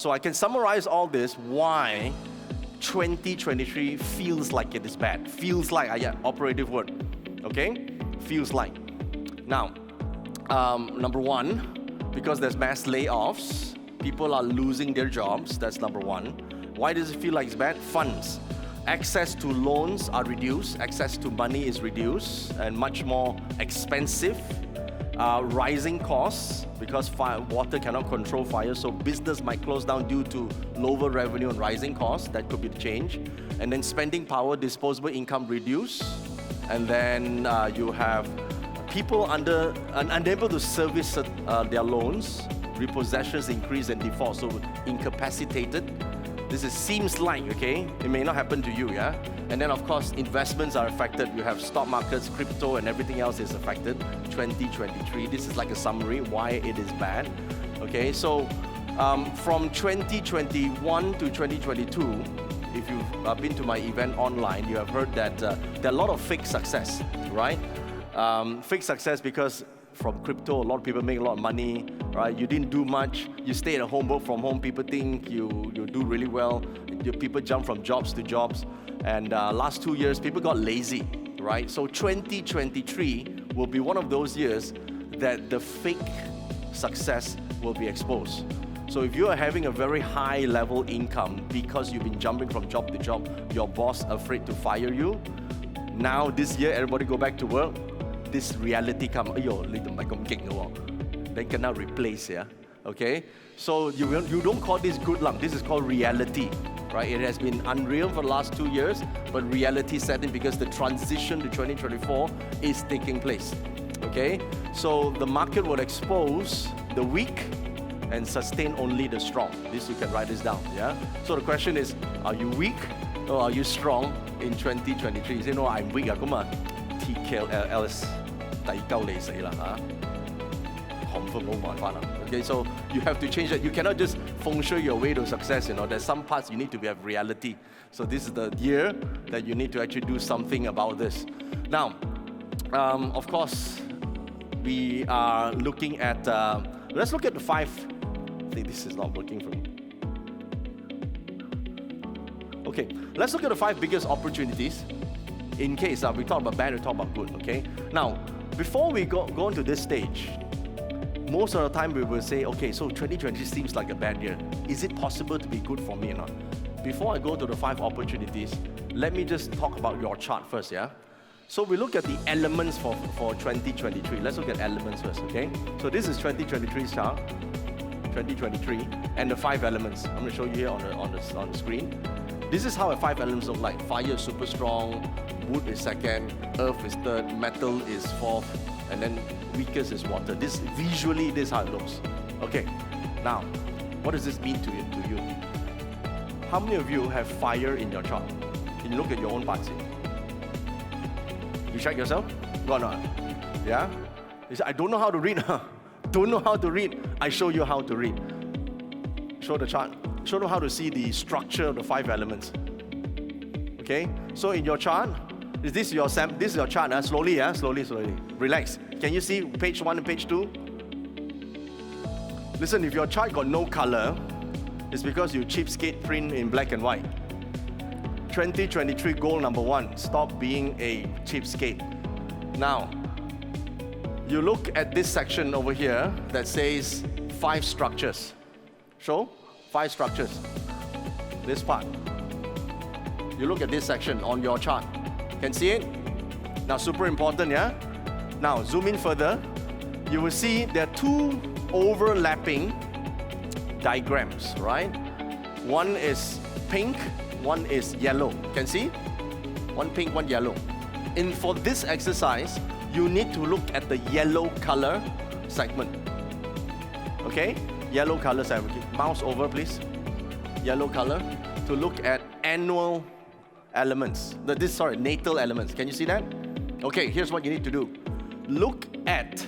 So I can summarize all this why 2023 feels like it is bad. Feels like, operative word, okay? Feels like. Now, number one, because there's mass layoffs, people are losing their jobs, that's number one. Why does it feel like it's bad? Funds. Access to loans are reduced, access to money is reduced and much more expensive. Rising costs, because water cannot control fire, so business might close down due to lower revenue and rising costs. That could be the change. And then spending power, disposable income reduce. And then you have people unable to service their loans, repossessions increase and default, so incapacitated. This seems like, okay, it may not happen to you, yeah? And then of course, investments are affected. You have stock markets, crypto, and everything else is affected. 2023, this is like a summary why it is bad. Okay, so from 2021 to 2022, if you've been to my event online, you have heard that there are a lot of fake success, right? Fake success because from crypto, a lot of people make a lot of money, right? You didn't do much, you stay at home, work from home, people think you do really well. People jump from jobs to jobs. And last 2 years, people got lazy, right? So 2023 will be one of those years that the fake success will be exposed. So if you are having a very high level income because you've been jumping from job to job, your boss afraid to fire you, now this year, everybody go back to work, this reality come, they cannot replace, yeah? Okay? So you don't call this good luck, this is called reality, right? It has been unreal for the last 2 years, but reality set in because the transition to 2024 is taking place, okay? So the market will expose the weak and sustain only the strong. This, you can write this down, yeah? So the question is, are you weak or are you strong in 2023? You say, no, I'm weak, TKLS 第鳩你死啦嚇 confirm 冇辦法啦 Okay, so you have to change that. You cannot just feng shui your way to success, you know. There's some parts you need to have reality. So this is the year that you need to actually do something about this. Now, of course, we are looking at, let's look at the 5, I think this is not working for me. Okay, let's look at the 5 biggest opportunities. In case we talk about bad, we talk about good, okay? Now, before we go into this stage, most of the time we will say, okay, so 2020 seems like a bad year. Is it possible to be good for me or not? Before I go to the 5 opportunities, let me just talk about your chart first, yeah? So we look at the elements for 2023. Let's look at elements first, okay? So this is 2023's chart, 2023, and the 5 elements. I'm going to show you here on the screen. This is how 5 elements look like. Fire is super strong, wood is second, earth is third, metal is fourth, and then weakest is water. Visually, this is how it looks. Okay, now, what does this mean to you? How many of you have fire in your chart? Can you look at your own parts here? You check yourself? Go on, yeah? You say, I don't know how to read. Don't know how to read. I show you how to read. Show the chart. Show them how to see the structure of the 5 elements. Okay? So in your chart, is this your chart? Slowly, yeah? Slowly. Relax. Can you see page 1 and page 2? Listen, if your chart got no color, it's because you cheapskate print in black and white. 2023 goal number 1, stop being a cheapskate. Now, you look at this section over here that says 5 structures. Show? 5 structures. This part. You look at this section on your chart. Can see it? Now, super important, yeah? Now, zoom in further. You will see there are 2 overlapping diagrams, right? One is pink, one is yellow. Can see? One pink, one yellow. And for this exercise, you need to look at the yellow color segment. Okay? Yellow color segment. Mouse over, please. Yellow color. To look at annual elements. Natal elements. Can you see that? Okay, here's what you need to do. Look at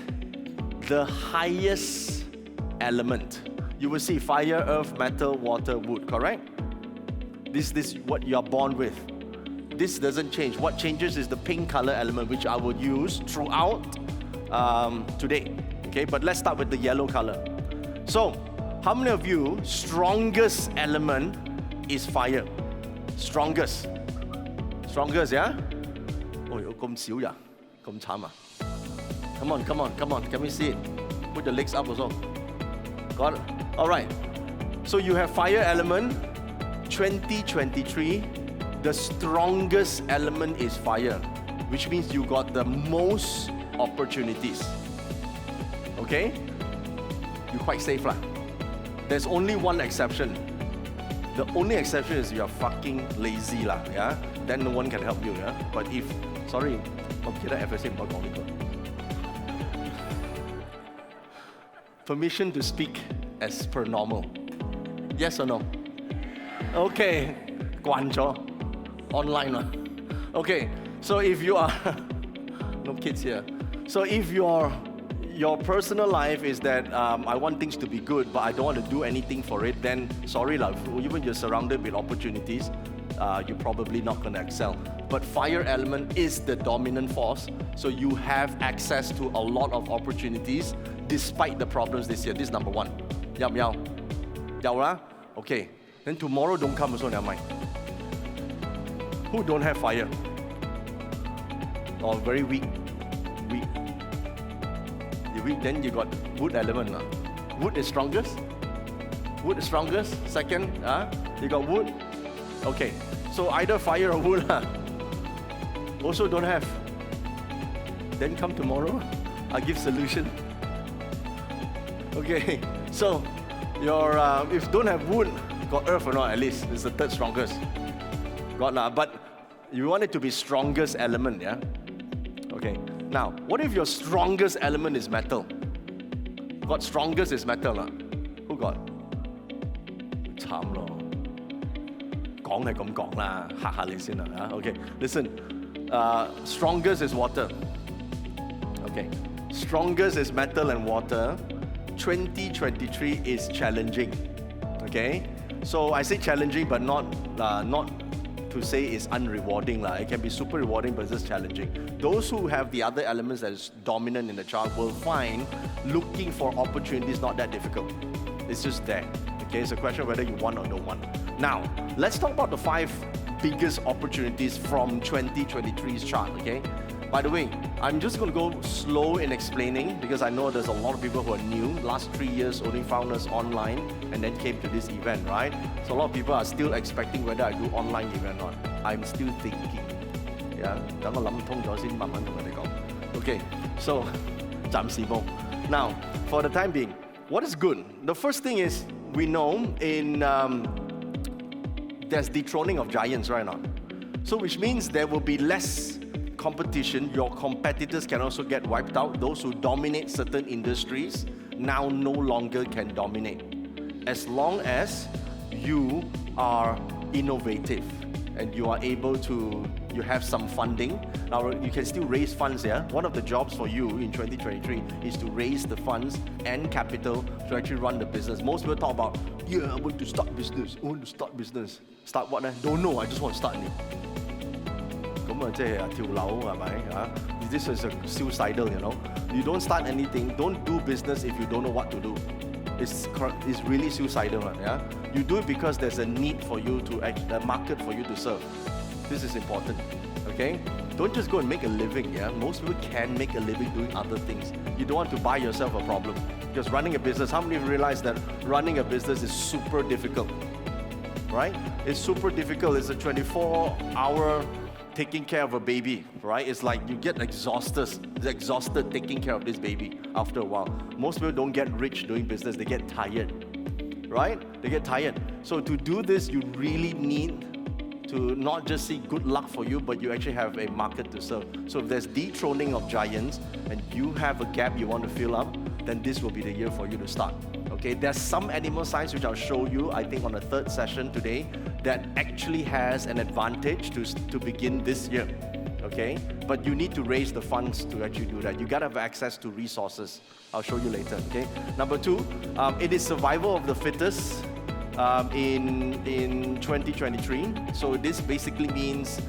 the highest element. You will see fire, earth, metal, water, wood, correct? This is what you are born with. This doesn't change. What changes is the pink color element, which I will use throughout today. Okay, but let's start with the yellow color. So, how many of you, strongest element is fire? Strongest. Strongest, yeah? Oh, 咁少呀？咁慘啊？ Come on, come on, come on. Can we see it? Put the legs up also. Got it? All right. So you have fire element. 2023, the strongest element is fire, which means you got the most opportunities. Okay? You're quite safe lah. There's only one exception. The only exception is you're fucking lazy lah, yeah? Then no one can help you, yeah? But if, sorry, FSA 唔可以講呢個. Permission to speak as per normal. Yes or no? Okay, 慣咗 online lah. Okay, so if you are no kids here. So if your personal life is that I want things to be good, but I don't want to do anything for it, then sorry lah. Even you're surrounded with opportunities, you're probably not going to excel. But fire element is the dominant force, so you have access to a lot of opportunities despite the problems this year. This is number one. Yao yao. Yao lah? Okay. Then tomorrow don't come also, never mind. Who don't have fire? Or very weak? Weak. You weak, then you got wood element. Wood is strongest? Wood is strongest? Second, you got wood? Okay. So either fire or wood. Also don't have. Then come tomorrow, I'll give solution. Okay. So your if don't have wood, got earth or not at least. It's the third strongest. Got lah. But you want it to be strongest element, yeah? Okay. Now, what if your strongest element is metal? Got strongest is metal lah. Who got? 慘咯。講係咁講啦，嚇下你先啦嚇。Okay. Listen, strongest is water. Okay. Strongest is metal and water. 2023 is challenging. Okay. So I say challenging, but not to say it's unrewarding. It can be super rewarding, but it's just challenging. Those who have the other elements that is dominant in the chart will find looking for opportunities not that difficult. It's just there. Okay, it's a question of whether you want or don't want. Now, let's talk about the 5 biggest opportunities from 2023's chart, okay? By the way, I'm just going to go slow in explaining because I know there's a lot of people who are new. Last 3 years only found us online and then came to this event, right? So a lot of people are still expecting whether I do online event or not. I'm still thinking. Yeah, 等我諗通咗先慢慢同佢哋講. Okay, so 暫時冇. Now, for the time being, what is good? The first thing is we know in there's dethroning of giants right now. So which means there will be less competition. Your competitors can also get wiped out. Those who dominate certain industries now no longer can dominate. As long as you are innovative and you are able to, you have some funding. Now you can still raise funds here. One of the jobs for you in 2023 is to raise the funds and capital to actually run the business. Most people talk about, yeah, I want to start business. I want to start business. Start what? Don't know, I just want to start it. This is suicidal, you know. You don't start anything, don't do business if you don't know what to do. It's really suicidal, yeah. You do it because there's a need for you to, a market for you to serve. This is important, okay? Don't just go and make a living, yeah. Most people can make a living doing other things. You don't want to buy yourself a problem. Because running a business, how many of you realize that running a business is super difficult, right? It's super difficult. It's a 24-hour taking care of a baby, right? It's like you get exhausted taking care of this baby after a while. Most people don't get rich doing business, they get tired, right? They get tired. So to do this, you really need to not just see good luck for you, but you actually have a market to serve. So if there's dethroning of giants and you have a gap you want to fill up, then this will be the year for you to start. Okay, there's some animal science which I'll show you, I think on the 3rd session today, that actually has an advantage to begin this year, okay? But you need to raise the funds to actually do that. You gotta have access to resources. I'll show you later, okay? Number 2, it is survival of the fittest in 2023. So this basically means,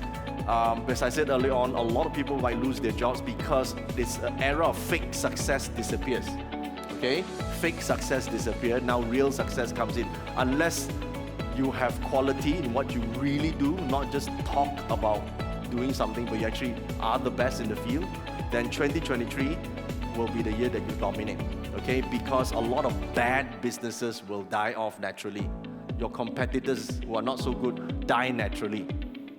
as I said earlier on, a lot of people might lose their jobs because this era of fake success disappears. okay? Fake success disappeared, now real success comes in. Unless you have quality in what you really do, not just talk about doing something, but you actually are the best in the field, then 2023 will be the year that you dominate, okay? Because a lot of bad businesses will die off naturally. Your competitors who are not so good die naturally.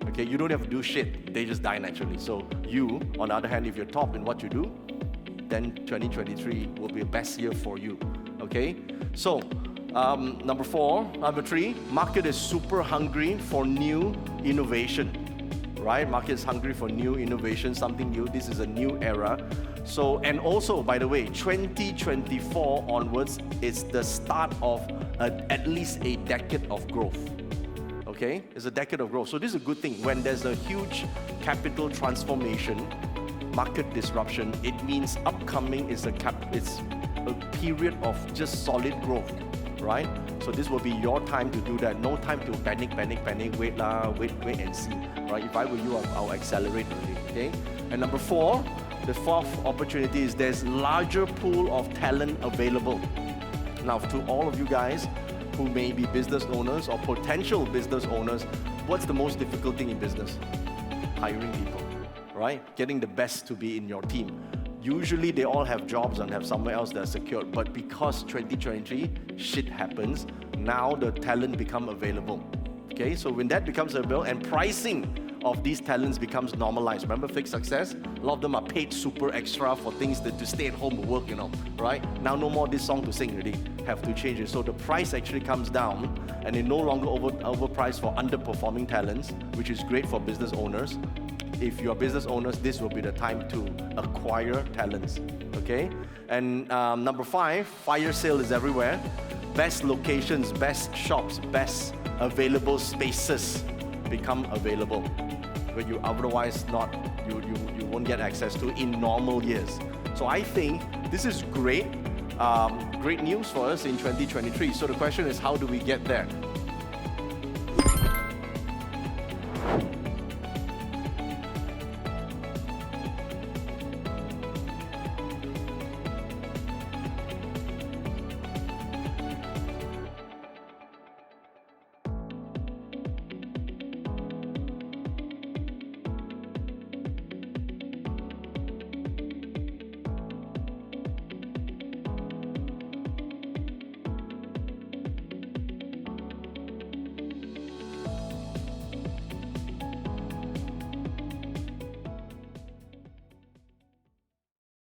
Okay, you don't have to do shit, they just die naturally. So you, on the other hand, if you're top in what you do, then 2023 will be the best year for you. Okay? So, number 3, market is super hungry for new innovation. Right? Market is hungry for new innovation, something new. This is a new era. So, and also, by the way, 2024 onwards is the start of at least a decade of growth. Okay? It's a decade of growth. So this is a good thing. When there's a huge capital transformation, market disruption, it means upcoming is it's a period of just solid growth, right? So this will be your time to do that. No time to panic, wait and see, right? If I were you, I'll accelerate already, okay? And number 4, the fourth opportunity is there's larger pool of talent available. Now, to all of you guys who may be business owners or potential business owners, what's the most difficult thing in business? Hiring people, right? Getting the best to be in your team. Usually they all have jobs and have somewhere else that's secured, but because 2023 shit happens, now the talent become available. Okay, so when that becomes available and pricing of these talents becomes normalized. Remember fixed success? A lot of them are paid super extra for things to stay at home and work, right? Now no more this song to sing already. Have to change it. So the price actually comes down and they're no longer overpriced for underperforming talents, which is great for business owners. If you're business owners, this will be the time to acquire talents, okay? And number 5, fire sale is everywhere. Best locations, best shops, best available spaces become available where you otherwise you won't get access to in normal years. So I think this is great, great news for us in 2023. So the question is, how do we get there?